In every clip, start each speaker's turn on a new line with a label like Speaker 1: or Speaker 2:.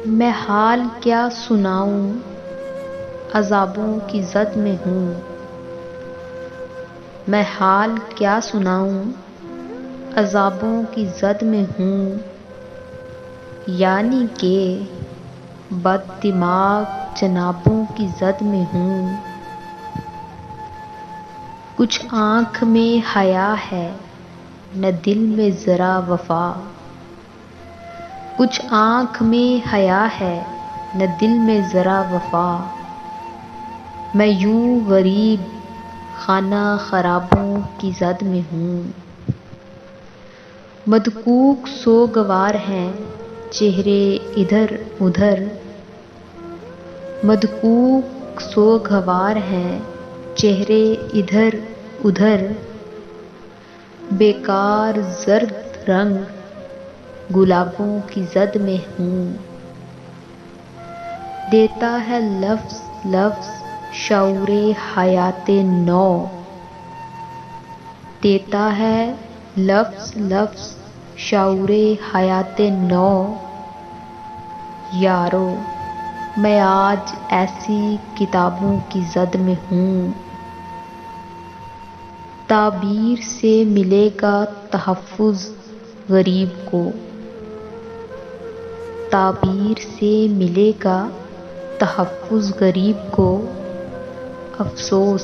Speaker 1: میں حال کیا سناؤں، عذابوں کی زد میں ہوں۔ میں حال کیا سناؤں، عذابوں کی زد میں ہوں۔ یعنی کہ بد دماغ جنابوں کی زد میں ہوں۔ کچھ آنکھ میں حیا ہے نہ دل میں ذرا وفا، کچھ آنکھ میں حیا ہے نہ دل میں ذرا وفا۔ میں یوں غریب خانہ خرابوں کی زد میں ہوں۔ مدکوک سوگوار ہیں چہرے ادھر ادھر، مدکوک سوگوار ہیں چہرے ادھر ادھر۔ بیکار زرد رنگ گلابوں کی زد میں ہوں۔ دیتا ہے لفظ لفظ شعور حیات نو، دیتا ہے لفظ لفظ شعور حیات نو۔ یارو میں آج ایسی کتابوں کی زد میں ہوں۔ تعبیر سے ملے گا تحفظ غریب کو، تعبیر سے ملے گا تحفظ غریب کو۔ افسوس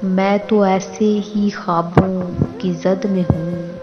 Speaker 1: میں تو ایسے ہی خوابوں کی زد میں ہوں۔